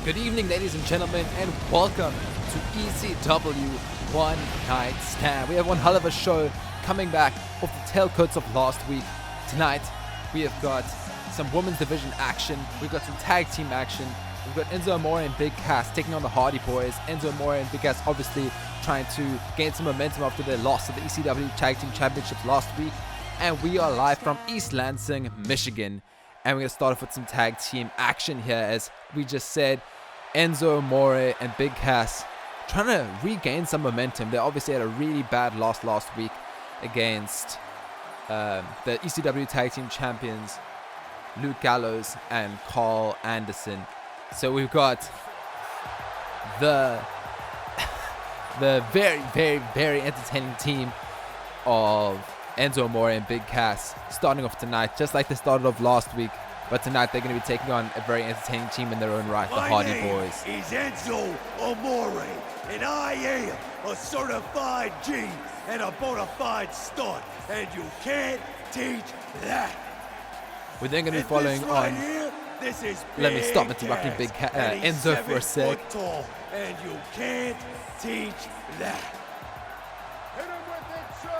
Good evening, ladies and gentlemen, and welcome to ECW One Night Stand. We have one hell of a show coming back off the tailcoats of last week. Tonight, we have got some women's division action. We've got some tag team action. We've got Enzo Amore and Big Cass taking on the Hardy Boys. Enzo Amore and Big Cass obviously trying to gain some momentum after their loss of the ECW Tag Team Championships last week. And we are live from East Lansing, Michigan. And we're going to start off with some tag team action here. As we just said, Enzo Amore and Big Cass trying to regain some momentum. They obviously had a really bad loss last week against the ECW Tag Team Champions, Luke Gallows and Carl Anderson. So we've got the very, very, very entertaining team of Enzo Amore and Big Cass starting off tonight, just like they started off last week. But tonight they're going to be taking on a very entertaining team in their own right, the Hardy Boys. My name is Enzo Amore, and I am a certified G and a bona fide stud, and you can't teach that. We're then going to be following on. This is Let me stop interrupting Big Enzo for a sec. Tall, and you can't teach that. Hit him with it, son!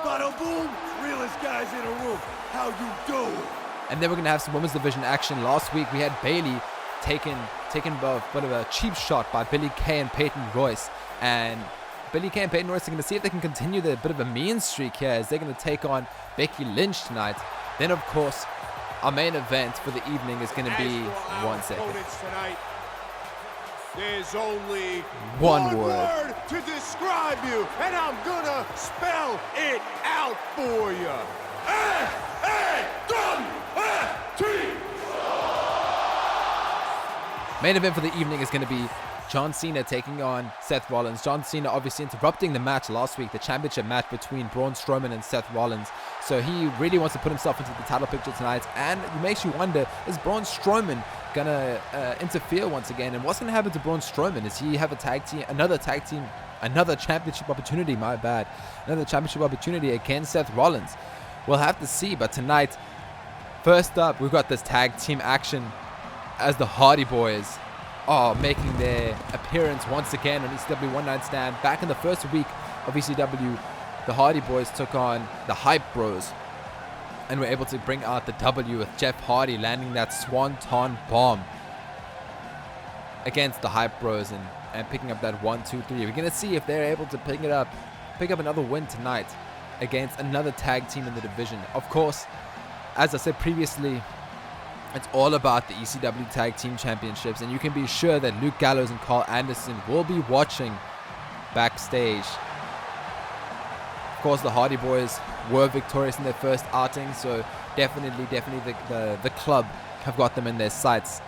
Bada boom, realest guys in the room. How you doing? And then we're going to have some women's division action. Last week we had Bayley taken a bit of a cheap shot by Billie Kay and Peyton Royce. And Billie Kay and Peyton Royce are going to see if they can continue their bit of a mean streak here, as they're going to take on Becky Lynch tonight. Then, of course, our main event for the evening is going to be one second. Tonight, there's only one word to describe you, and I'm gonna spell it out for you. Main event for the evening is going to be John Cena taking on Seth Rollins. John Cena obviously interrupting the match last week, the championship match between Braun Strowman and Seth Rollins. So he really wants to put himself into the title picture tonight. And it makes you wonder, is Braun Strowman going to interfere once again? And what's going to happen to Braun Strowman? Does he have another championship opportunity, another championship opportunity against Seth Rollins? We'll have to see. But tonight, first up, we've got this tag team action as the Hardy Boys are making their appearance once again on ECW One Night Stand. Back in the first week of ECW, the Hardy Boys took on the Hype Bros and were able to bring out the W with Jeff Hardy landing that Swanton bomb against the Hype Bros and picking up that 1-2-3. We're going to see if they're able to pick up another win tonight against another tag team in the division. Of course, as I said previously, it's all about the ECW Tag Team Championships, and you can be sure that Luke Gallows and Carl Anderson will be watching backstage. Of course, the Hardy Boys were victorious in their first outing, so definitely the club have got them in their sights.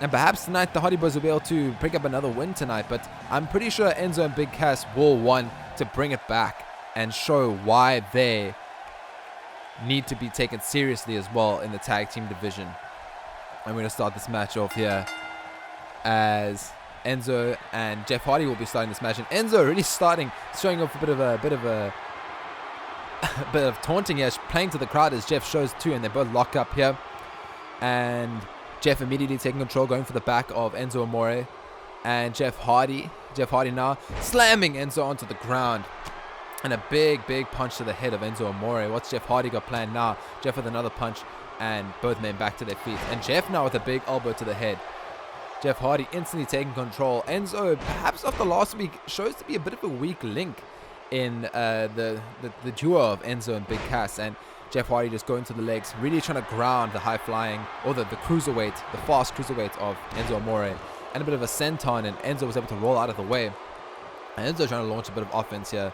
And perhaps tonight the Hardy Boys will be able to pick up another win tonight, but I'm pretty sure Enzo and Big Cass will want to bring it back and show why they need to be taken seriously as well in the tag team division. I'm going to start this match off here as Enzo and Jeff Hardy will be starting this match, and Enzo really showing off a bit of taunting here, playing to the crowd as Jeff shows too, and they both lock up here. And Jeff immediately taking control, going for the back of Enzo Amore, and Jeff Hardy now slamming Enzo onto the ground. And a big punch to the head of Enzo Amore. What's Jeff Hardy got planned now? Jeff with another punch, and both men back to their feet. And Jeff now with a big elbow to the head. Jeff Hardy instantly taking control. Enzo, perhaps after last week, shows to be a bit of a weak link in the duo of Enzo and Big Cass. And Jeff Hardy just going to the legs, really trying to ground the high-flying, or the cruiserweight, the fast cruiserweight of Enzo Amore. And a bit of a senton, and Enzo was able to roll out of the way. And Enzo trying to launch a bit of offense here.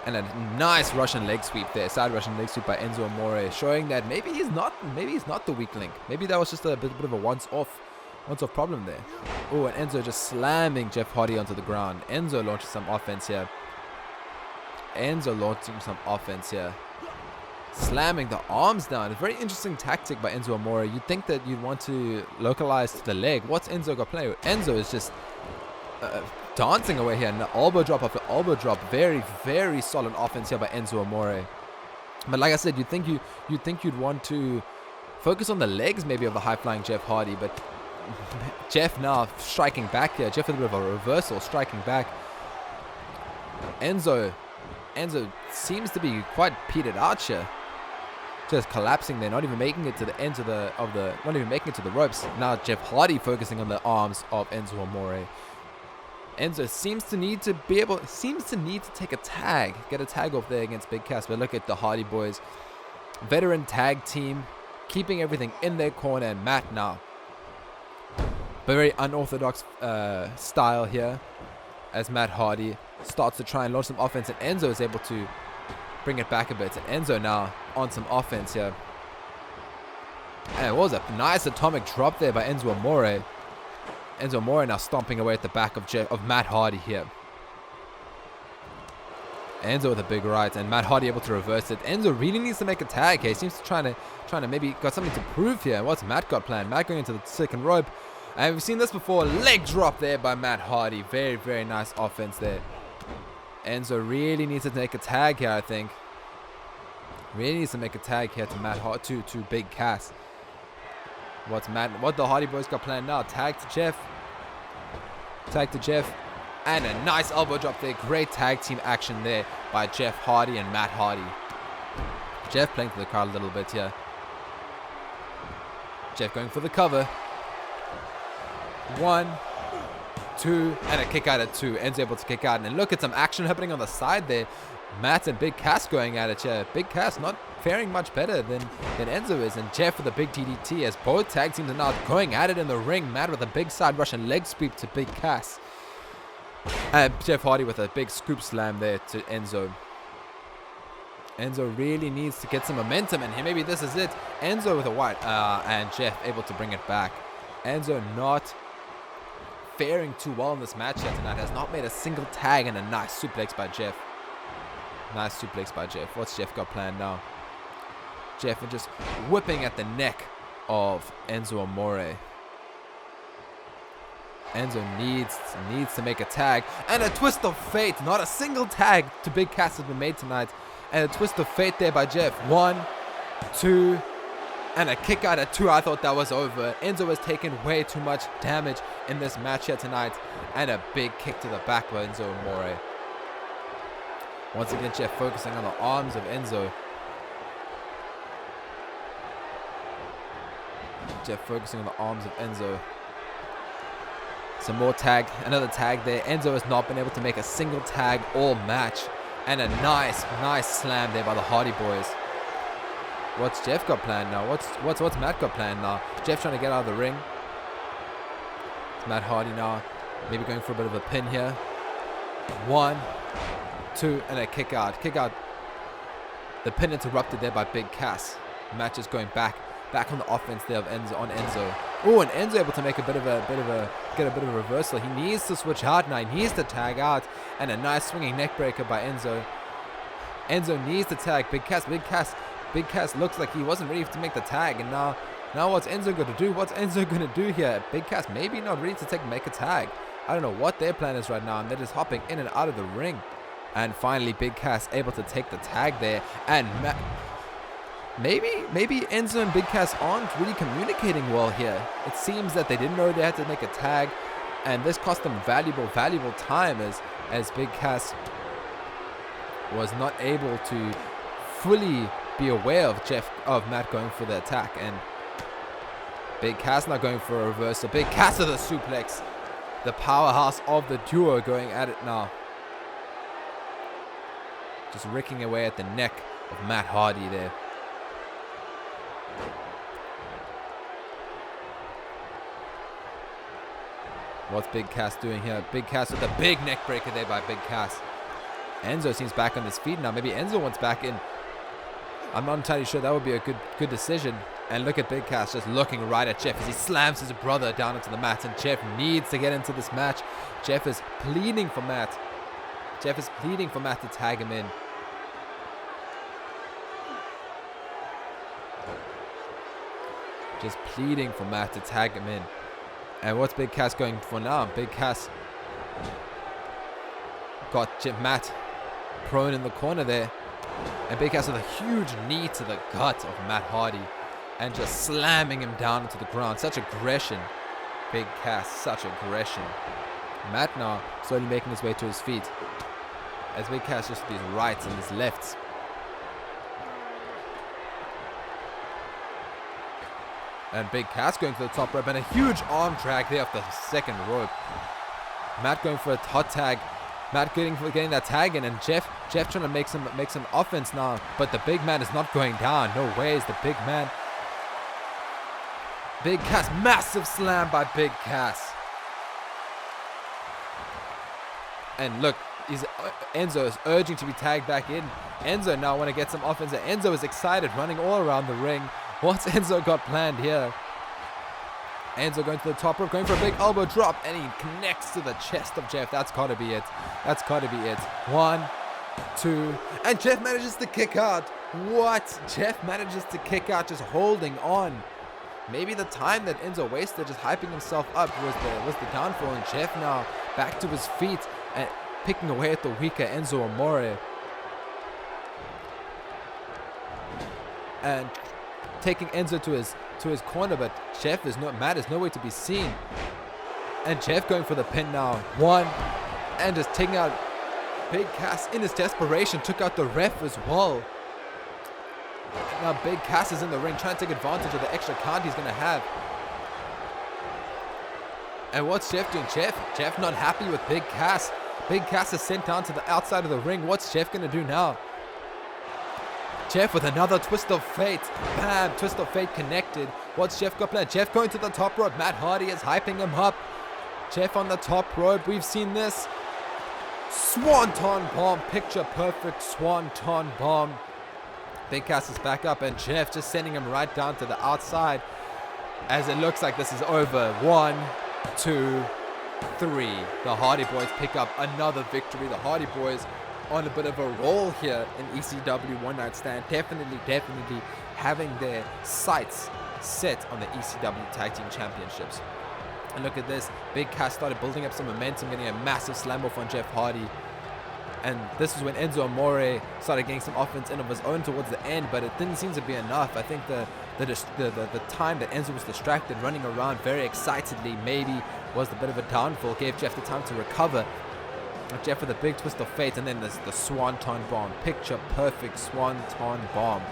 And a nice Russian leg sweep there, side Russian leg sweep by Enzo Amore, showing that maybe he's not the weak link. Maybe that was just a bit of a once-off problem there. Oh, and Enzo just slamming Jeff Hardy onto the ground. Enzo launching some offense here. Slamming the arms down. A very interesting tactic by Enzo Amore. You'd think that you'd want to localize to the leg. What's Enzo got playing with? Enzo is just dancing away here, and elbow drop after elbow drop. Very, very solid offense here by Enzo Amore. But like I said, you'd think you'd want to focus on the legs maybe of the high-flying Jeff Hardy, but Jeff now striking back here. Jeff with a bit of a reversal, striking back. Enzo seems to be quite petered out here. Just collapsing there, not even making it to the ends not even making it to the ropes. Now Jeff Hardy focusing on the arms of Enzo Amore. Enzo seems to need to take a tag, get a tag off there against Big Cass. But look at the Hardy Boys, veteran tag team, keeping everything in their corner. And Matt now, but very unorthodox style here, as Matt Hardy starts to try and launch some offense, and Enzo is able to bring it back a bit. And Enzo now on some offense here. And it was a nice atomic drop there by Enzo Amore. Enzo Amore now stomping away at the back of Matt Hardy here. Enzo with a big right, and Matt Hardy able to reverse it. Enzo really needs to make a tag here. He seems to trying to maybe got something to prove here. What's Matt got planned? Matt going into the second rope. And we've seen this before. Leg drop there by Matt Hardy. Very, very nice offense there. Enzo really needs to make a tag here, I think. Really needs to make a tag here to Matt Hardy, to Big Cass. What the Hardy Boys got planned now? Tag to Jeff. Tag to Jeff. And a nice elbow drop there. Great tag team action there by Jeff Hardy and Matt Hardy. Jeff playing for the crowd a little bit here. Jeff going for the cover. 1, 2, and a kick out at 2. Enzo able to kick out. And look at some action happening on the side there. Matt and Big Cass going at it here. Big Cass not faring much better than Enzo is. And Jeff with a big DDT as both tag teams are now going at it in the ring. Matt with a big side rush and leg sweep to Big Cass. And Jeff Hardy with a big scoop slam there to Enzo. Enzo really needs to get some momentum, and maybe this is it. Enzo with a white, and Jeff able to bring it back. Enzo not faring too well in this match yet tonight. Has not made a single tag, and a nice suplex by Jeff. Nice suplex by Jeff. What's Jeff got planned now? Jeff is just whipping at the neck of Enzo Amore. Enzo needs to make a tag, and a twist of fate. Not a single tag to Big Cass has been made tonight, and a twist of fate there by Jeff. 1, 2, and a kick out at 2. I thought that was over. Enzo has taken way too much damage in this match here tonight, and a big kick to the back by Enzo Amore. Once again, Jeff focusing on the arms of Enzo. Jeff focusing on the arms of Enzo. Some more tag, another tag there. Enzo has not been able to make a single tag all match. And a nice slam there by the Hardy Boys. What's Jeff got planned now? What's Matt got planned now? Jeff trying to get out of the ring. It's Matt Hardy now. Maybe going for a bit of a pin here. 1, 2, and a kick out. Kick out. The pin interrupted there by Big Cass. Match is going back on the offense there of Enzo. Oh, and Enzo able to make get a bit of a reversal. He needs to switch out now. He needs to tag out, and a nice swinging neck breaker by Enzo. Enzo needs to tag Big Cass. Big Cass looks like he wasn't ready to make the tag, and now what's Enzo going to do? What's Enzo going to do here? Big Cass maybe not ready to make a tag. I don't know what their plan is right now, and they're just hopping in and out of the ring. And finally, Big Cass able to take the tag there, and maybe Enzo and Big Cass aren't really communicating well here. It seems that they didn't know they had to make a tag, and this cost them valuable time as Big Cass was not able to fully be aware of Matt going for the attack, and Big Cass not going for a reversal. Big Cass with a suplex. The powerhouse of the duo going at it now. Just ricking away at the neck of Matt Hardy there. What's Big Cass doing here? Big Cass with a big neck breaker there by Big Cass. Enzo seems back on his feet now. Maybe Enzo wants back in. I'm not entirely sure. That would be a good decision. And look at Big Cass just looking right at Jeff as he slams his brother down into the mat. And Jeff needs to get into this match. Jeff is pleading for Matt. Jeff is pleading for Matt to tag him in. Just pleading for Matt to tag him in. And what's Big Cass going for now? Big Cass got Matt prone in the corner there. And Big Cass with a huge knee to the gut of Matt Hardy. And just slamming him down into the ground. Such aggression. Big Cass, such aggression. Matt now slowly making his way to his feet. As Big Cass just these rights and his lefts. And Big Cass going to the top rope and a huge arm drag there off the second rope. Matt going for a hot tag. Matt getting that tag in, and Jeff trying to make some offense now, but the big man is not going down. No way is the big man. Big Cass, massive slam by Big Cass. And look, Enzo is urging to be tagged back in. Enzo now want to get some offense. Enzo is excited, running all around the ring. What's Enzo got planned here? Enzo going to the top rope, going for a big elbow drop, and he connects to the chest of Jeff. That's got to be it. That's got to be it. 1, 2, and Jeff manages to kick out. What? Jeff manages to kick out, just holding on. Maybe the time that Enzo wasted just hyping himself up was the downfall, and Jeff now back to his feet and picking away at the weaker Enzo Amore. And taking Enzo to his corner, but Matt is nowhere to be seen. And Jeff going for the pin now. 1, and just taking out Big Cass in his desperation. Took out the ref as well. Now Big Cass is in the ring trying to take advantage of the extra count he's going to have. And what's Jeff doing? Jeff not happy with Big Cass. Big Cass is sent down to the outside of the ring. What's Jeff going to do now? Jeff with another twist of fate. Bam, twist of fate connected. What's Jeff got planned? Jeff going to the top rope. Matt Hardy is hyping him up. Jeff on the top rope. We've seen this. Swanton bomb. Picture perfect swanton bomb. Big Cass is back up, and Jeff just sending him right down to the outside as it looks like this is over. 1, 2, 3. The Hardy Boys pick up another victory. The Hardy Boys on a bit of a roll here in ECW One Night Stand. Definitely having their sights set on the ECW Tag Team Championships. And look at this. Big Cass started building up some momentum, getting a massive slam off on Jeff Hardy. And this is when Enzo Amore started getting some offense in of his own towards the end, but it didn't seem to be enough. I think the time that Enzo was distracted, running around very excitedly, maybe was a bit of a downfall. Gave Jeff the time to recover. Jeff with a big twist of fate, and then there's the Swanton Bomb. Picture perfect Swanton Bomb.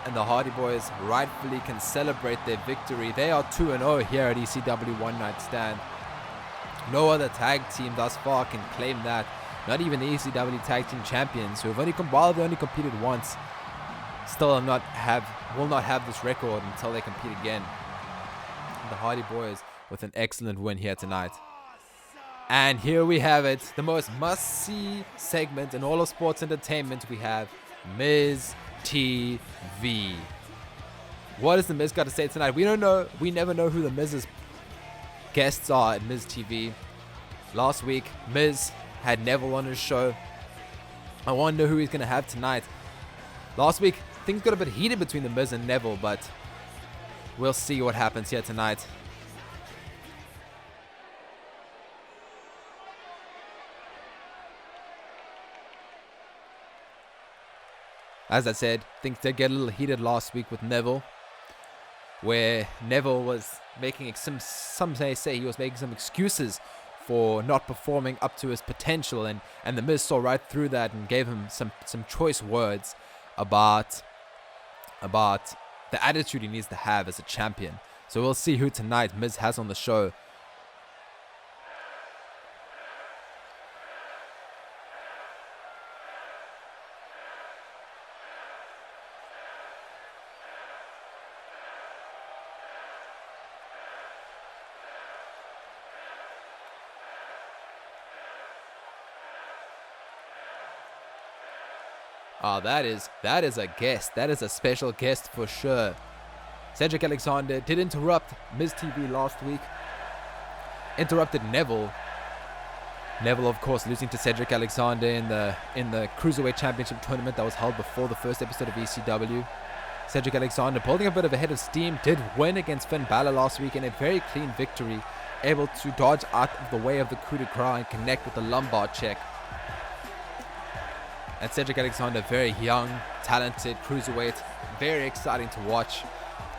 And the Hardy Boys rightfully can celebrate their victory. They are 2-0 here at ECW One Night Stand. No other tag team thus far can claim that. Not even the ECW Tag Team Champions, who have only competed once, still will not have this record until they compete again. And the Hardy Boys with an excellent win here tonight. And here we have it, the most must-see segment in all of sports entertainment. We have Miz TV. What has the Miz got to say tonight? We don't know. We never know who the Miz's guests are at Miz TV. Last week, Miz had Neville on his show. I want to know who he's going to have tonight. Last week, things got a bit heated between the Miz and Neville, but we'll see what happens here tonight. As I said, things did get a little heated last week with Neville, where Neville was making some say he was making some excuses for not performing up to his potential, and the Miz saw right through that and gave him some choice words about the attitude he needs to have as a champion. So we'll see who tonight Miz has on the show. Oh, that is a guest. That is a special guest for sure. Cedric Alexander did interrupt Miz TV last week. Interrupted Neville. Neville, of course, losing to Cedric Alexander in the Cruiserweight Championship tournament that was held before the first episode of ECW. Cedric Alexander building a bit of a head of steam, did win against Finn Balor last week in a very clean victory, able to dodge out of the way of the coup de grace and connect with the lumbar check. And Cedric Alexander, very young, talented cruiserweight, very exciting to watch.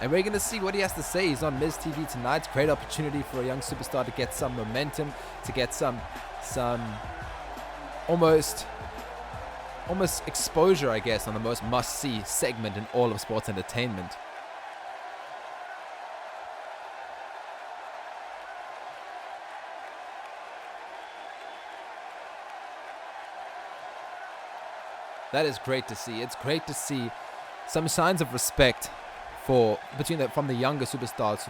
And we're going to see what he has to say. He's on Miz TV tonight. Great opportunity for a young superstar to get some momentum, to get some almost exposure, I guess, on the most must-see segment in all of sports entertainment. That is great to see. It's great to see some signs of respect from the younger superstars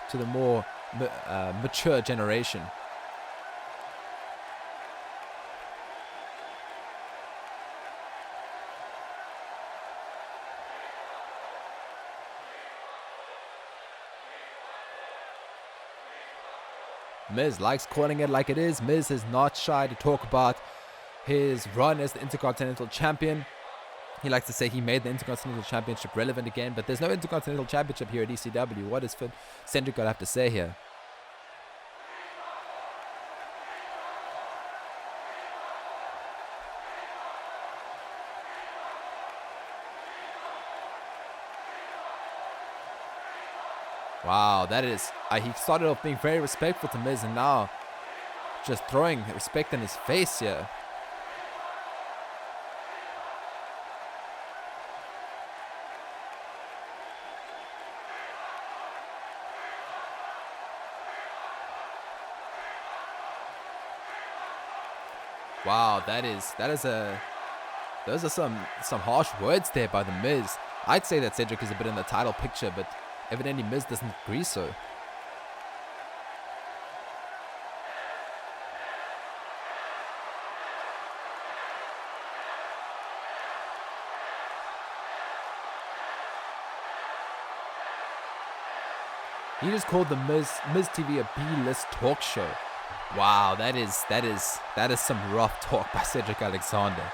to the more mature generation. Miz likes calling it like it is. Miz is not shy to talk about his run as the Intercontinental Champion. He likes to say he made the Intercontinental Championship relevant again, but there's no Intercontinental Championship here at ECW. What does Cedric got to have to say here? Wow, that is... he started off being very respectful to Miz, and now just throwing respect in his face here. Wow, those are some harsh words there by the Miz. I'd say that Cedric is a bit in the title picture, but evidently Miz doesn't agree so. He just called the Miz TV a B-list talk show. Wow, that is some rough talk by Cedric Alexander.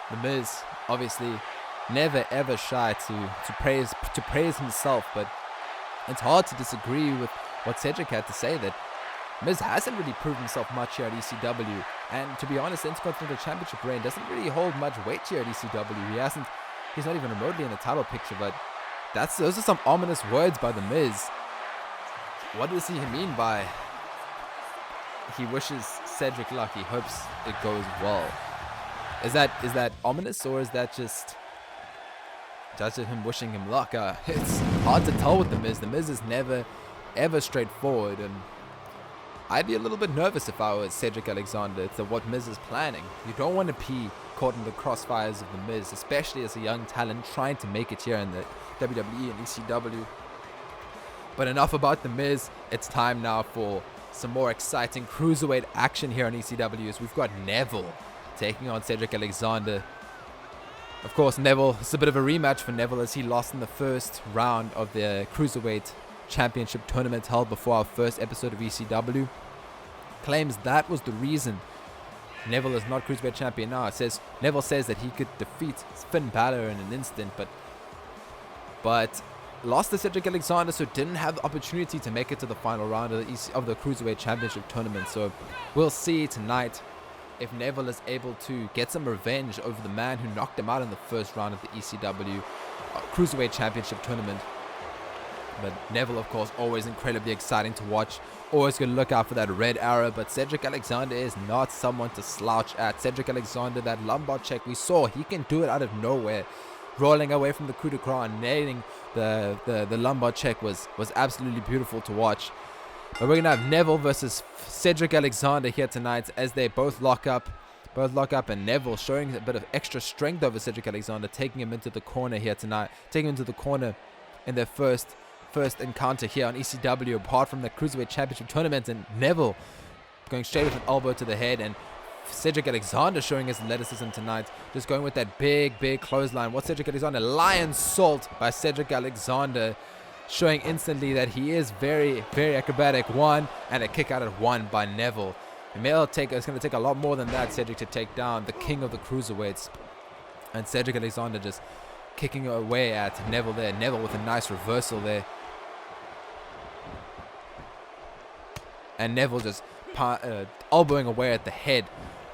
The Miz, obviously, never ever shy to praise himself, but it's hard to disagree with what Cedric had to say, that Miz hasn't really proven himself much here at ECW, and to be honest, the Intercontinental Championship reign doesn't really hold much weight here at ECW. He's not even remotely in the title picture, but those are some ominous words by the Miz. What does he mean by he wishes Cedric luck, he hopes it goes well? Is that ominous, or is that just him wishing him luck? It's hard to tell with the Miz. The Miz is never, ever straightforward, and I'd be a little bit nervous if I was Cedric Alexander to what Miz is planning. You don't want to be caught in the crossfires of the Miz, especially as a young talent trying to make it here in the WWE and ECW. But enough about the Miz. It's time now for some more exciting cruiserweight action here on ECW, as we've got Neville taking on Cedric Alexander. Of course, Neville, it's a bit of a rematch for Neville, as he lost in the first round of the Cruiserweight Championship tournament held before our first episode of ECW. Claims that was the reason Neville is not Cruiserweight Champion now. Neville says that he could defeat Finn Balor in an instant, but lost to Cedric Alexander, so didn't have the opportunity to make it to the final round of the Cruiserweight Championship tournament. So we'll see tonight if Neville is able to get some revenge over the man who knocked him out in the first round of the ECW Cruiserweight Championship tournament. But Neville, of course, always incredibly exciting to watch. Always going to look out for that red arrow. But Cedric Alexander is not someone to slouch at. Cedric Alexander, that lumbar check we saw, he can do it out of nowhere. Rolling away from the coup de grace and nailing the lumbar check was absolutely beautiful to watch. But we're going to have Neville versus Cedric Alexander here tonight, as they both lock up, and Neville showing a bit of extra strength over Cedric Alexander, taking him into the corner here tonight, taking him into the corner in their first encounter here on ECW, apart from the Cruiserweight Championship tournament, and Neville going straight with an elbow to the head, and Cedric Alexander showing his athleticism tonight, just going with that big clothesline. What's Cedric Alexander? Lion Salt by Cedric Alexander. showing instantly that he is very, very acrobatic. One, and a kick out at one by Neville. It's going to take a lot more than that, Cedric, to take down the king of the cruiserweights. And Cedric Alexander just kicking away at Neville there. Neville with a nice reversal there. And Neville just elbowing away at the head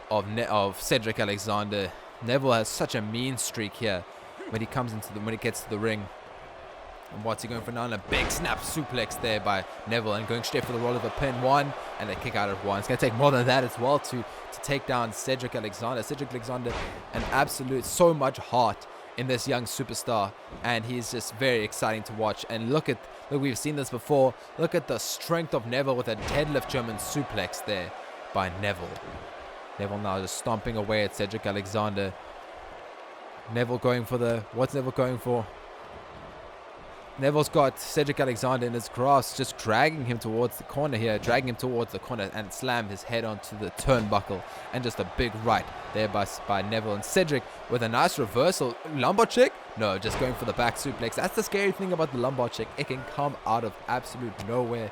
of Cedric Alexander. Neville has such a mean streak here when he gets to the ring. And what's he going for now? A big snap suplex there by Neville, and going straight for the roll of a pin. One, and a kick out at one. It's going to take more than that as well to take down Cedric Alexander. Cedric Alexander, an absolute, so much heart in this young superstar, and he's just very exciting to watch. And look, we've seen this before. Look at the strength of Neville with a deadlift German suplex there by Neville. Neville now just stomping away at Cedric Alexander. Neville going for what's Neville going for? Neville's got Cedric Alexander in his grasp, just dragging him towards the corner here, and slammed his head onto the turnbuckle, and just a big right there by Neville. And Cedric with a nice reversal. Lumbar check? No, just going for the back suplex. That's the scary thing about the lumbar check. It can come out of absolute nowhere.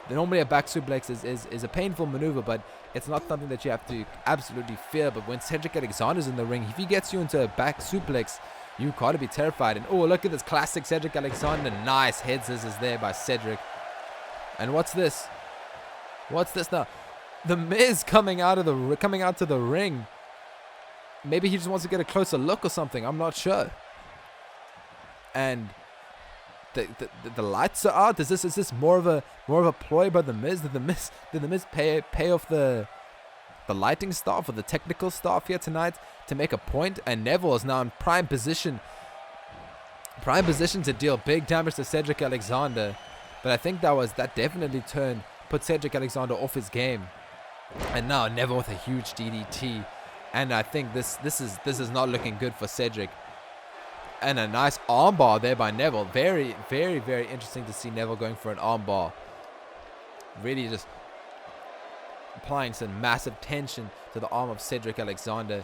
Normally a back suplex is a painful maneuver, but it's not something that you have to absolutely fear. But when Cedric Alexander's in the ring, if he gets you into a back suplex, you gotta be terrified. And oh, look at this classic Cedric Alexander. Nice head scissors there by Cedric. And what's this? What's this now? The Miz coming out to the ring. Maybe he just wants to get a closer look or something. I'm not sure. And the lights are out. Is this more of a ploy by the Miz? Did the Miz pay off the lighting staff or the technical staff here tonight to make a point? And Neville is now in prime position to deal big damage to Cedric Alexander. But I think that definitely put Cedric Alexander off his game. And now Neville with a huge DDT, and I think this is not looking good for Cedric. And a nice armbar there by Neville. Very, very, very interesting to see Neville going for an armbar. Really just applying some massive tension to the arm of Cedric Alexander.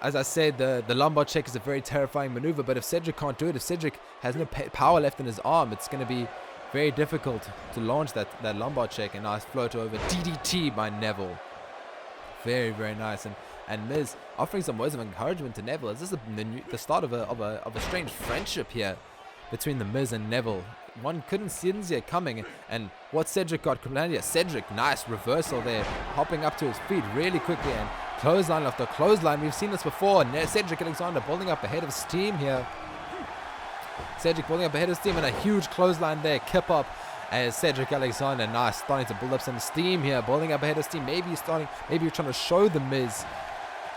As I said, the lumbar check is a very terrifying maneuver, but if Cedric can't do it, if Cedric has no power left in his arm, it's going to be very difficult to launch that lumbar check. And nice float over DDT by Neville. Very, very nice. And Miz offering some words of encouragement to Neville. Is this the start of a strange friendship here between the Miz and Neville? One couldn't see it coming. And what Cedric got planned here. Cedric, nice reversal there, hopping up to his feet really quickly, and clothesline after clothesline. We've seen this before. Cedric Alexander building up ahead of steam here. Cedric building up ahead of steam, and a huge clothesline there. Kip up as Cedric Alexander, nice, starting to build up some steam here, building up ahead of steam. Maybe you're trying to show the Miz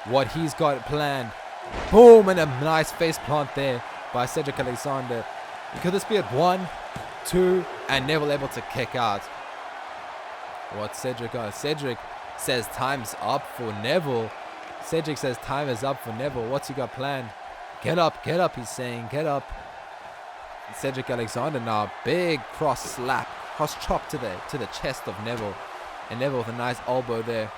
what he's got planned. Boom, and a nice face plant there by Cedric Alexander. Could this be at 1, 2, and Neville able to kick out? What's Cedric got? Cedric says time's up for Neville. Cedric says time is up for Neville. What's he got planned? Get up, he's saying, get up. Cedric Alexander now, big cross chop to the chest of Neville. And Neville with a nice elbow there.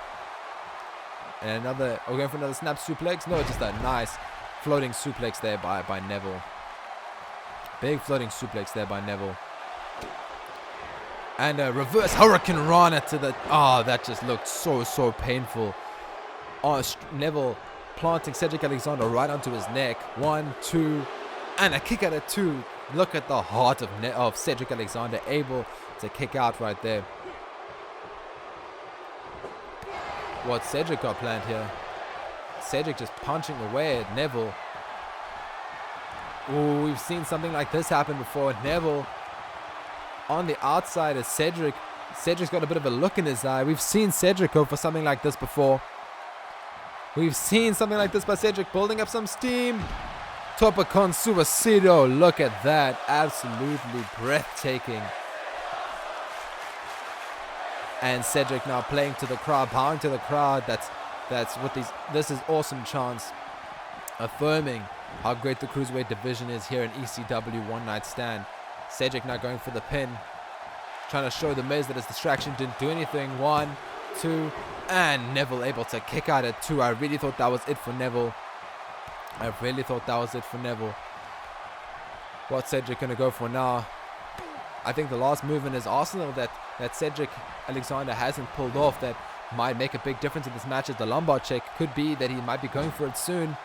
And we're going for another snap suplex. No, just a nice floating suplex there by Neville. Big floating suplex there by Neville. And a reverse Hurricane Rana to the... Oh, that just looked so painful. Oh, Neville planting Cedric Alexander right onto his neck. 1, 2, and a kick out at 2. Look at the heart of Cedric Alexander, able to kick out right there. What Cedric got planned here. Cedric just punching away at Neville. Ooh, we've seen something like this happen before. Neville on the outside as Cedric. Cedric's got a bit of a look in his eye. We've seen Cedric go for something like this before. We've seen something like this by Cedric, building up some steam. Topa con suicido. Look at that. Absolutely breathtaking. And Cedric now playing to the crowd, bowing to the crowd. That's what this is awesome chants, affirming how great the cruiserweight division is here in ECW One Night Stand. Cedric now going for the pin, trying to show the Miz that his distraction didn't do anything. 1, 2, and Neville able to kick out at 2. I really thought that was it for Neville. What's Cedric gonna go for now? I think the last move in his arsenal that Cedric Alexander hasn't pulled off that might make a big difference in this match is the lumbar check. Could be that he might be going for it soon.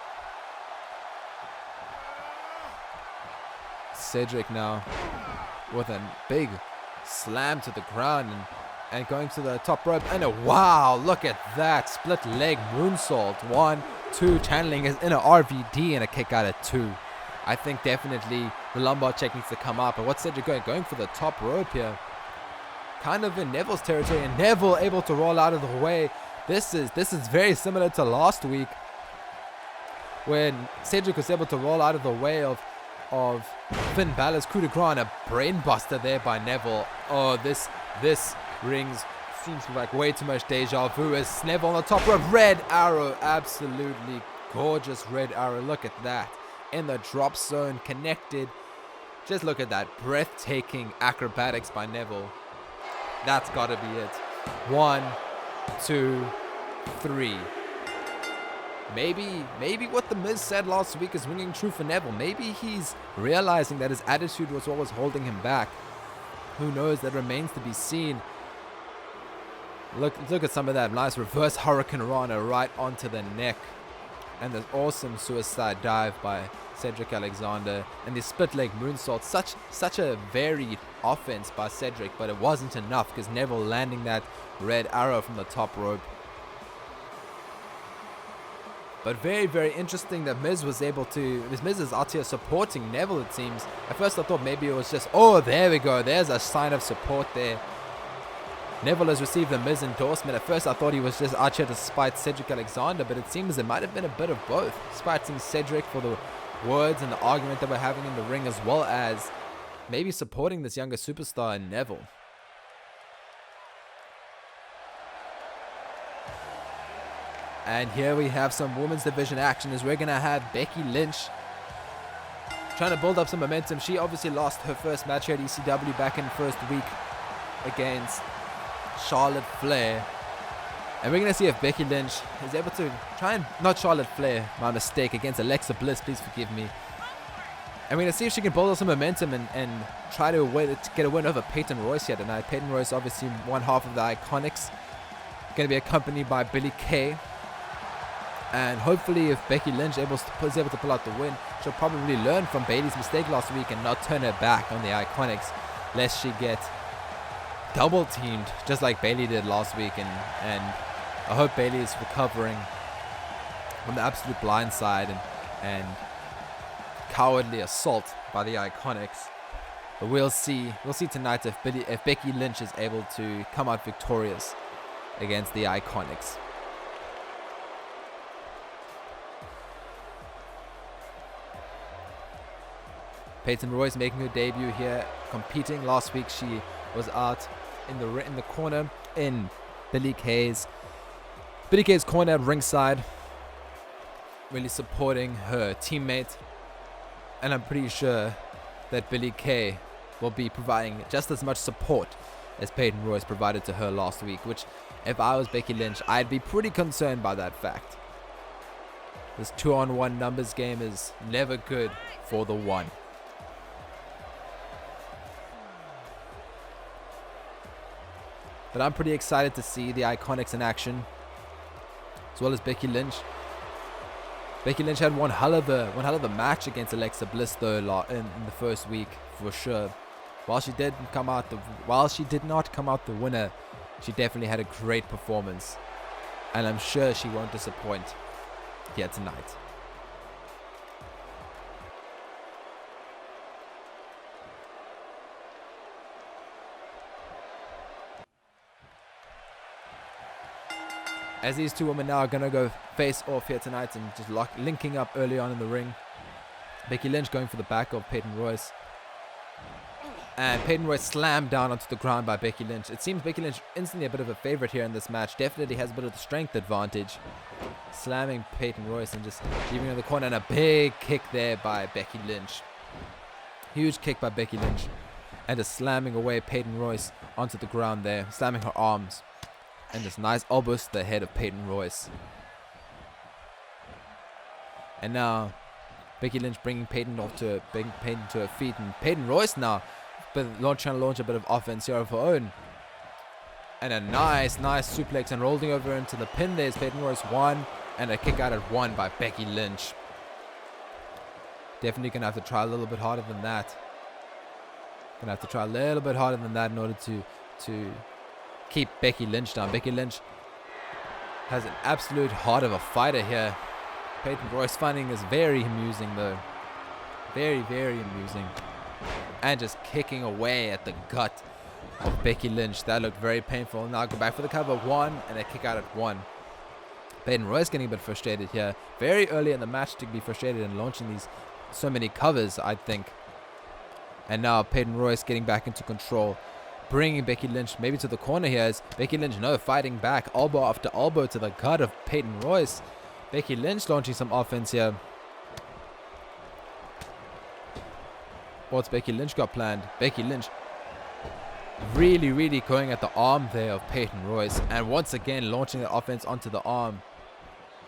Cedric now with a big slam to the ground and going to the top rope. And wow, look at that. Split leg moonsault. 1, 2, channeling his inner RVD and a kick out at 2. I think definitely the lumbar check needs to come up. And what's Cedric going? Going for the top rope here. Kind of in Neville's territory, and Neville able to roll out of the way. This is very similar to last week when Cedric was able to roll out of the way of Finn Balor's coup de grace, a brainbuster there by Neville. Oh, this rings seems like way too much deja vu as Neville on the top rope. Red arrow, absolutely gorgeous red arrow. Look at that. In the drop zone, connected. Just look at that. Breathtaking acrobatics by Neville. That's got to be it. 1, 2, 3. Maybe what The Miz said last week is ringing true for Neville. Maybe he's realizing that his attitude was what was holding him back. Who knows? That remains to be seen. Look at some of that nice reverse Hurricane Rana right onto the neck. And this awesome suicide dive by Cedric Alexander. And the split leg moonsault. Such a varied offense by Cedric, but it wasn't enough because Neville landing that red arrow from the top rope. But very, very interesting that Miz was able to... Miz is out here supporting Neville, it seems. At first I thought maybe it was just... Oh, there we go. There's a sign of support there. Neville has received the Miz endorsement. At first I thought he was just out here to spite Cedric Alexander, but it seems it might have been a bit of both. Spiting Cedric for the words and the argument that we're having in the ring, as well as maybe supporting this younger superstar in Neville. And here we have some women's division action as we're going to have Becky Lynch trying to build up some momentum. She obviously lost her first match here at ECW back in the first week against Charlotte Flair. And we're going to see if Becky Lynch is able to try and... Not Charlotte Flair, my mistake, against Alexa Bliss, please forgive me. And we're going to see if she can build up some momentum and try to get a win over Peyton Royce here tonight. Peyton Royce, obviously one half of the Iconics. Going to be accompanied by Billie Kay. And hopefully if Becky Lynch is able to pull out the win, she'll probably learn from Bayley's mistake last week and not turn her back on the Iconics, lest she get double teamed just like Bayley did last week. And I hope Bayley is recovering from the absolute blindside and cowardly assault by the Iconics. But we'll see tonight if Becky Lynch is able to come out victorious against the Iconics. Peyton Royce making her debut here, competing. Last week she was out in the corner in Billie Kay's corner at ringside, really supporting her teammate. And I'm pretty sure that Billie Kay will be providing just as much support as Peyton Royce provided to her last week, which if I was Becky Lynch, I'd be pretty concerned by that fact. This 2-on-1 numbers game is never good for the one. But I'm pretty excited to see the Iconics in action, as well as Becky Lynch. Becky Lynch had one hell of a match against Alexa Bliss though in the first week for sure. While she did not come out the winner, she definitely had a great performance, and I'm sure she won't disappoint here tonight. As these two women now are going to go face off here tonight and just linking up early on in the ring. Becky Lynch going for the back of Peyton Royce. And Peyton Royce slammed down onto the ground by Becky Lynch. It seems Becky Lynch instantly a bit of a favorite here in this match. Definitely has a bit of the strength advantage. Slamming Peyton Royce and just leaving her in the corner. And a big kick there by Becky Lynch. Huge kick by Becky Lynch. And just slamming away Peyton Royce onto the ground there. Slamming her arms. And this nice elbows to the head of Peyton Royce. And now Becky Lynch bringing Peyton to her feet. And Peyton Royce now trying to launch a bit of offense here of her own. And a nice suplex and rolling over into the pin. There's Peyton Royce 1 and a kick out at 1 by Becky Lynch. Definitely going to have to try a little bit harder than that. Going to have to try a little bit harder than that in order to keep Becky Lynch down. Becky Lynch has an absolute heart of a fighter here. Peyton Royce finding this very amusing though. Very, very amusing. And just kicking away at the gut of Becky Lynch. That looked very painful. Now go back for the cover 1 and a kick out at 1. Peyton Royce getting a bit frustrated here. Very early in the match to be frustrated and launching these so many covers, I think. And now Peyton Royce getting back into control. Bringing Becky Lynch maybe to the corner here as Becky Lynch, fighting back. Elbow after elbow to the gut of Peyton Royce. Becky Lynch launching some offense here. What's Becky Lynch got planned? Becky Lynch really, really going at the arm there of Peyton Royce. And once again launching the offense onto the arm.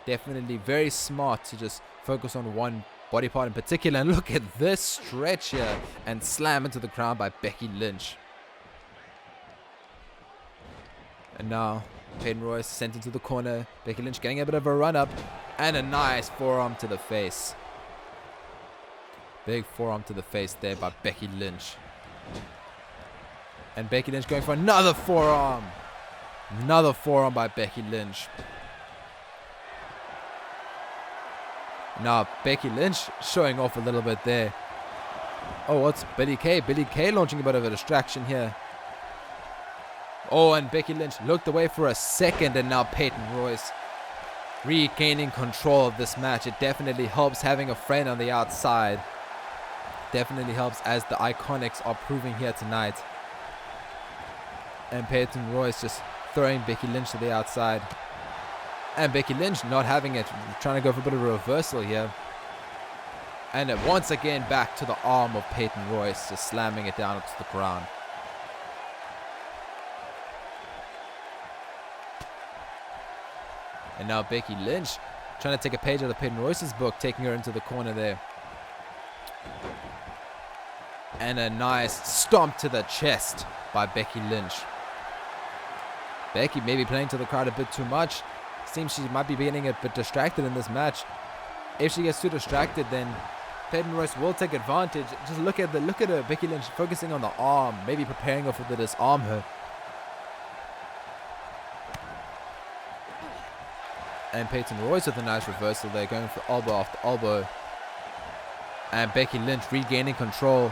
Definitely very smart to just focus on one body part in particular. And look at this stretch here. And slam into the ground by Becky Lynch. And now Peyton Royce sent into the corner. Becky Lynch getting a bit of a run up. And a nice forearm to the face. Big forearm to the face there by Becky Lynch. And Becky Lynch going for another forearm. Another forearm by Becky Lynch. Now Becky Lynch showing off a little bit there. Oh, what's Billie Kay? Billie Kay launching a bit of a distraction here. Oh, and Becky Lynch looked away for a second, and now Peyton Royce regaining control of this match. It definitely helps having a friend on the outside. Definitely helps, as the Iconics are proving here tonight. And Peyton Royce just throwing Becky Lynch to the outside. And Becky Lynch not having it, trying to go for a bit of a reversal here. And once again back to the arm of Peyton Royce, just slamming it down to the ground. And now Becky Lynch trying to take a page out of Peyton Royce's book, taking her into the corner there. And a nice stomp to the chest by Becky Lynch. Becky maybe playing to the crowd a bit too much. Seems she might be getting a bit distracted in this match. If she gets too distracted, then Peyton Royce will take advantage. Just look at her, Becky Lynch focusing on the arm, maybe preparing her for the disarm her. And Peyton Royce with a nice reversal there, going for elbow after elbow. And Becky Lynch regaining control.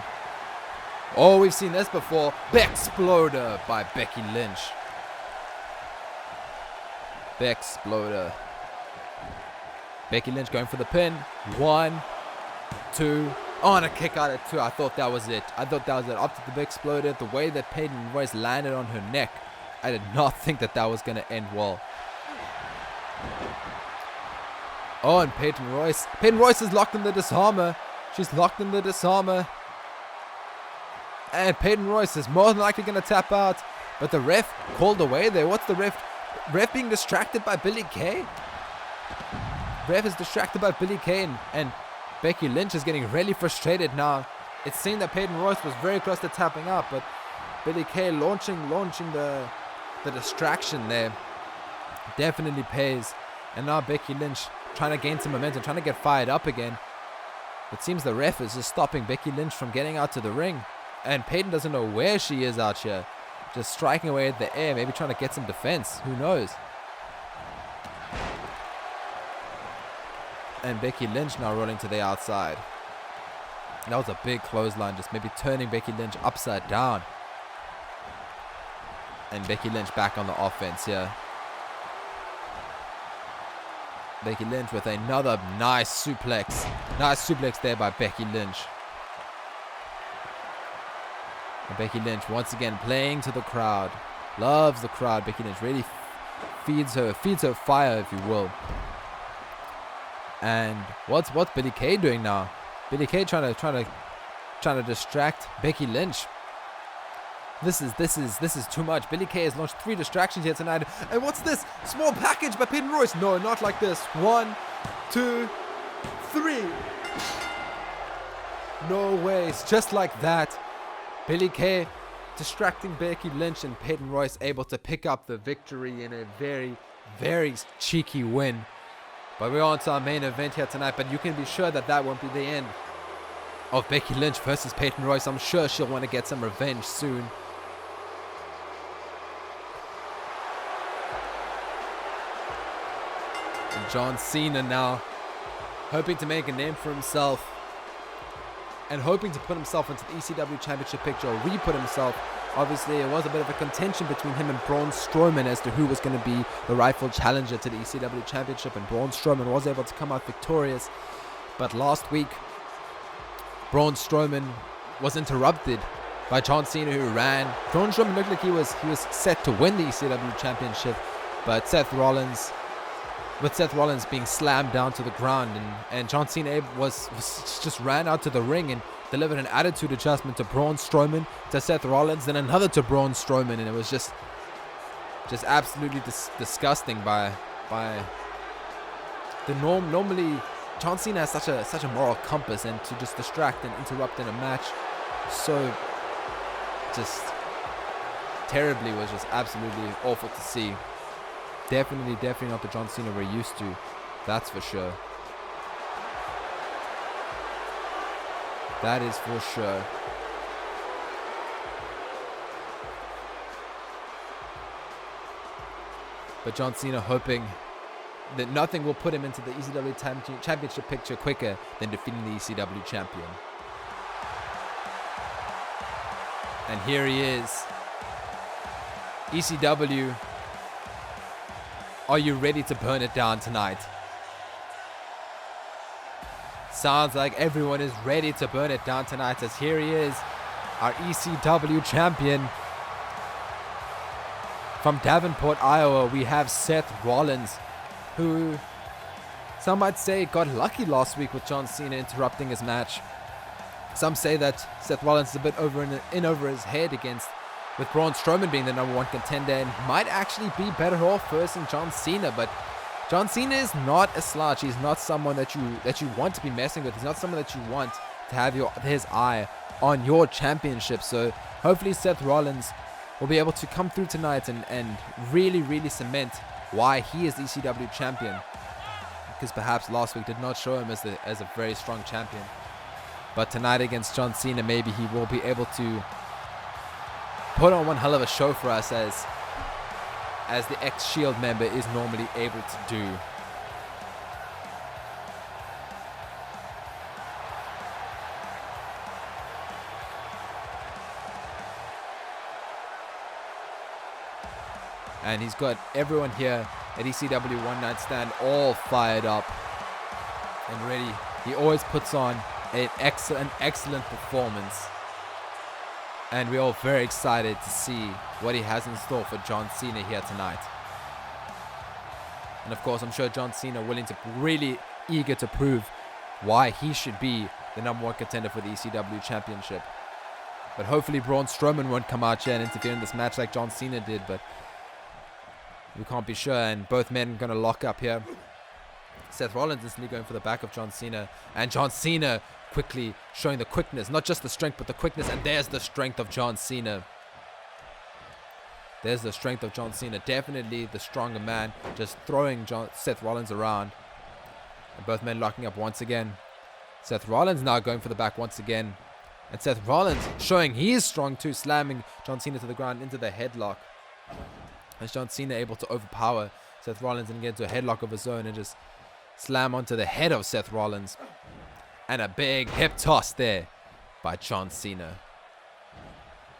Oh, we've seen this before. Bexploder by Becky Lynch. Bexploder. Becky Lynch going for the pin. 1, 2. Oh, and a kick out at 2. I thought that was it. After the Bexploder, the way that Peyton Royce landed on her neck, I did not think that was going to end well. Oh, and Peyton Royce. Peyton Royce is locked in the disarmer. She's locked in the disarmer. And Peyton Royce is more than likely going to tap out. But the ref called away there. What's the ref? Ref being distracted by Billie Kay? Ref is distracted by Billie Kay. And Becky Lynch is getting really frustrated now. It seemed that Peyton Royce was very close to tapping out. But Billie Kay launching the distraction there. Definitely pays. And now Becky Lynch trying to gain some momentum, trying to get fired up again. It seems the ref is just stopping Becky Lynch from getting out to the ring. And Peyton doesn't know where she is out here. Just striking away at the air, maybe trying to get some defense. Who knows? And Becky Lynch now rolling to the outside. That was a big clothesline, just maybe turning Becky Lynch upside down. And Becky Lynch back on the offense here. Becky Lynch with another nice suplex. Nice suplex there by Becky Lynch. And Becky Lynch once again playing to the crowd. Loves the crowd. Becky Lynch really feeds her fire, if you will. And what's Billie Kay doing now? Billie Kay trying to distract Becky Lynch. This is too much. Billie Kay has launched 3 distractions here tonight. And what's this? Small package by Peyton Royce. No, not like this. 1, 2, 3. No way. It's just like that. Billy Kay distracting Becky Lynch, and Peyton Royce able to pick up the victory in a very, very cheeky win. But we're on to our main event here tonight, but you can be sure that that won't be the end of Becky Lynch versus Peyton Royce. I'm sure she'll want to get some revenge soon. And John Cena now hoping to make a name for himself and hoping to put himself into the ECW Championship picture, or re-put himself. Obviously, it was a bit of a contention between him and Braun Strowman as to who was going to be the rightful challenger to the ECW Championship, and Braun Strowman was able to come out victorious. But last week, Braun Strowman was interrupted by John Cena, who ran. Braun Strowman looked like he was set to win the ECW Championship, but Seth Rollins being slammed down to the ground, and John Cena was just ran out to the ring and delivered an attitude adjustment to Braun Strowman, to Seth Rollins, then another to Braun Strowman, and it was just absolutely disgusting by the norm. Normally, John Cena has such a moral compass, and to just distract and interrupt in a match so just terribly was just absolutely awful to see. Definitely not the John Cena we're used to, that's for sure. That is for sure. But John Cena hoping that nothing will put him into the ECW Championship picture quicker than defeating the ECW champion. And here he is. ECW, are you ready to burn it down tonight? Sounds like everyone is ready to burn it down tonight, as here he is, our ECW champion. From Davenport, Iowa, we have Seth Rollins, who some might say got lucky last week with John Cena interrupting his match. Some say that Seth Rollins is a bit over his head with Braun Strowman being the #1 contender, and might actually be better off versing John Cena. But John Cena is not a slouch. He's not someone that you want to be messing with. He's not someone that you want to have his eye on your championship. So hopefully Seth Rollins will be able to come through tonight and really cement why he is the ECW champion, because perhaps last week did not show him as a very strong champion. But tonight against John Cena, maybe he will be able to put on one hell of a show for us, as the ex-Shield member is normally able to do. And he's got everyone here at ECW One Night Stand all fired up and ready. He always puts on an excellent performance. And we're all very excited to see what he has in store for John Cena here tonight. And of course, I'm sure John Cena really eager to prove why he should be the #1 contender for the ECW Championship. But hopefully Braun Strowman won't come out here and interfere in this match like John Cena did, but we can't be sure, and both men are going to lock up here. Seth Rollins instantly going for the back of John Cena, and John Cena quickly showing the quickness, not just the strength but the quickness, and there's the strength of John Cena. There's the strength of John Cena, definitely the stronger man, just throwing Seth Rollins around. And both men locking up once again. Seth Rollins now going for the back once again, and Seth Rollins showing he is strong too, slamming John Cena to the ground into the headlock. As John Cena able to overpower Seth Rollins and get into a headlock of his own and just slam onto the head of Seth Rollins. And a big hip toss there by John Cena.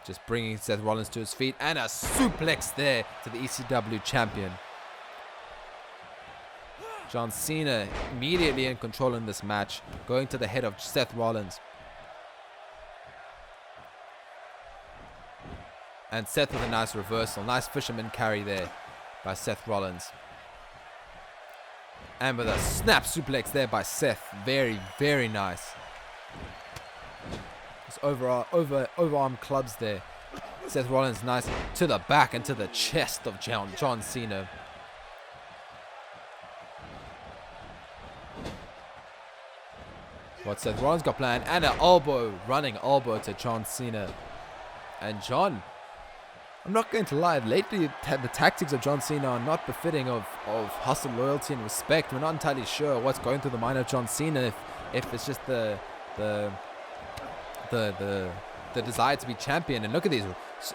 Just bringing Seth Rollins to his feet, and a suplex there to the ECW champion. John Cena immediately in control in this match, going to the head of Seth Rollins. And Seth with a nice reversal. Nice fisherman carry there by Seth Rollins. And with a snap suplex there by Seth. Very, very nice. Just overarm clubs there. Seth Rollins nice to the back and to the chest of John Cena. What Seth Rollins got planned. And an running elbow to John Cena. And John, I'm not going to lie, lately the tactics of John Cena are not befitting of hustle, loyalty, and respect. We're not entirely sure what's going through the mind of John Cena, if it's just the desire to be champion. And look at these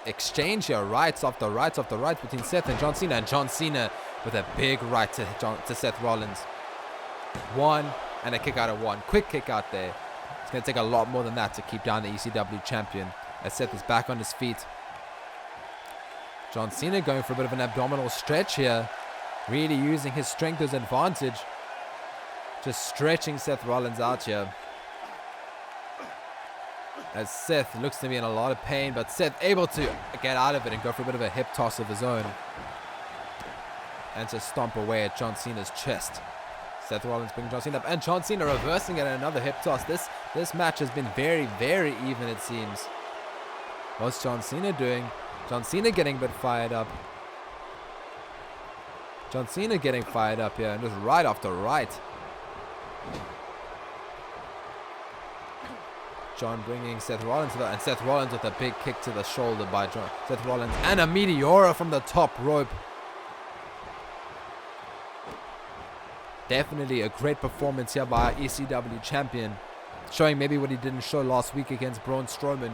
exchange here, rights after rights after rights between Seth and John Cena. And John Cena with a big right to Seth Rollins. One, and a kick out of one. Quick kick out there. It's going to take a lot more than that to keep down the ECW champion. As Seth is back on his feet. John Cena going for a bit of an abdominal stretch here. Really using his strength as advantage. Just stretching Seth Rollins out here. As Seth looks to be in a lot of pain, but Seth able to get out of it and go for a bit of a hip toss of his own. And to stomp away at John Cena's chest. Seth Rollins bringing John Cena up, and John Cena reversing it and another hip toss. This match has been very, very even, it seems. What's John Cena doing? John Cena getting a bit fired up. John Cena getting fired up here, and just right after right. John bringing Seth Rollins to the, and Seth Rollins with a big kick to the shoulder by Seth Rollins, and a Meteora from the top rope. Definitely a great performance here by our ECW champion, showing maybe what he didn't show last week against Braun Strowman.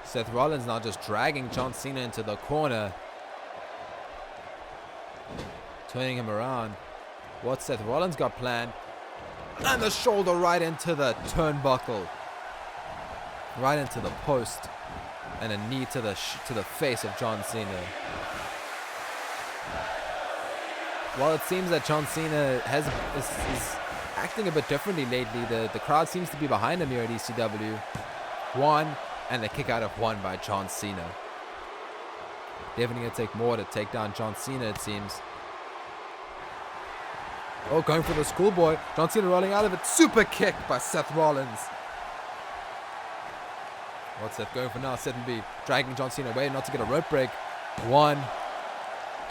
Seth Rollins now just dragging John Cena into the corner, turning him around. What's Seth Rollins got planned? And the shoulder right into the turnbuckle, right into the post, and a knee to the face of John Cena. Well, it seems that John Cena is acting a bit differently lately. The crowd seems to be behind him here at ECW. One, and the kick out of one by John Cena. Definitely going to take more to take down John Cena, it seems. Oh, going for the schoolboy. John Cena rolling out of it. Super kick by Seth Rollins. What's Seth going for now? Seth and B dragging John Cena away, not to get a rope break. One,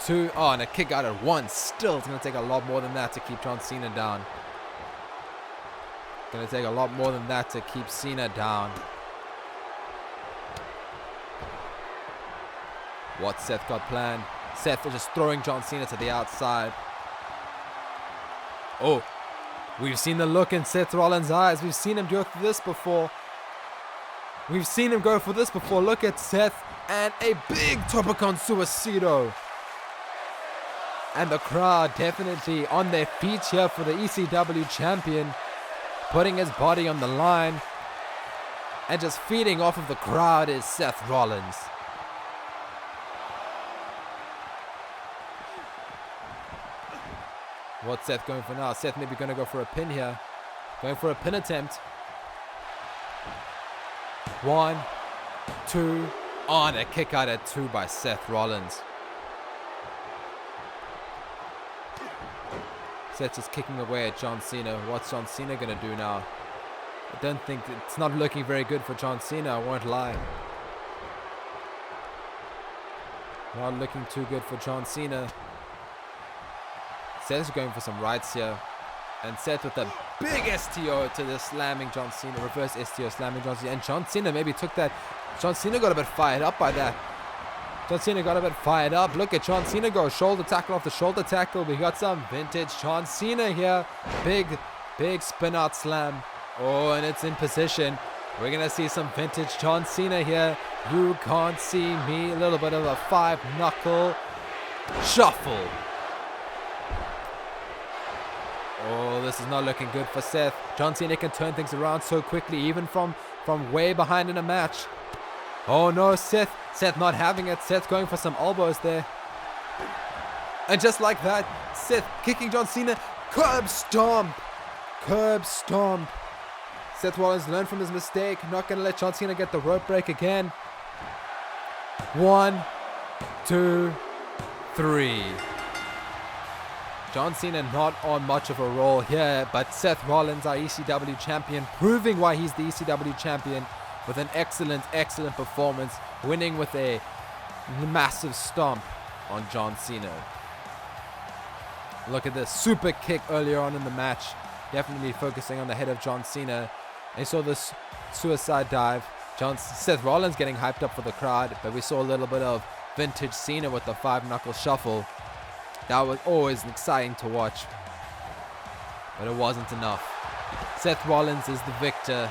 two. Oh, and a kick out at one. Still, it's going to take a lot more than that to keep John Cena down. Going to take a lot more than that to keep Cena down. What's Seth got planned? Seth is just throwing John Cena to the outside. Oh, we've seen the look in Seth Rollins' eyes. We've seen him do this before. We've seen him go for this before. Look at Seth, and a big Topicon Suicido. And the crowd definitely on their feet here for the ECW champion, putting his body on the line. And just feeding off of the crowd is Seth Rollins. What's Seth going for now? Seth maybe going to go for a pin here. Going for a pin attempt. One, two, on a kick out at two by Seth Rollins. Seth just kicking away at John Cena. What's John Cena going to do now? I don't think it's not looking very good for John Cena, I won't lie. Not looking too good for John Cena. Seth's going for some rights here. And Seth with the big STO to the slamming John Cena. Reverse STO slamming John Cena. And John Cena maybe took that. John Cena got a bit fired up by that. John Cena got a bit fired up. Look at John Cena go. Shoulder tackle off the shoulder tackle. We got some vintage John Cena here. Big spin out slam. Oh, and it's in position. We're going to see some vintage John Cena here. You can't see me. A little bit of a 5-knuckle shuffle. Oh, this is not looking good for Seth. John Cena can turn things around so quickly, even from way behind in a match. Oh no, Seth not having it. Seth going for some elbows there. And just like that, Seth kicking John Cena. Curb stomp. Seth Rollins learned from his mistake. Not going to let John Cena get the rope break again. 1, 2, 3. John Cena not on much of a roll here, but Seth Rollins, our ECW champion, proving why he's the ECW champion with an excellent performance, winning with a massive stomp on John Cena. Look at this super kick earlier on in the match, definitely focusing on the head of John Cena. And you saw this suicide dive. Seth Rollins getting hyped up for the crowd, but we saw a little bit of vintage Cena with the 5-knuckle shuffle. That was always exciting to watch, but it wasn't enough. Seth Rollins is the victor.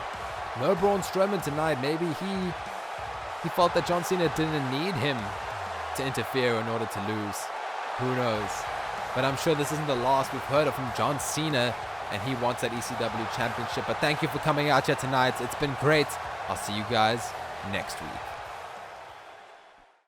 No Braun Strowman tonight. Maybe he felt that John Cena didn't need him to interfere in order to lose. Who knows? But I'm sure this isn't the last we've heard of from John Cena, and he wants that ECW championship. But thank you for coming out here tonight. It's been great. I'll see you guys next week.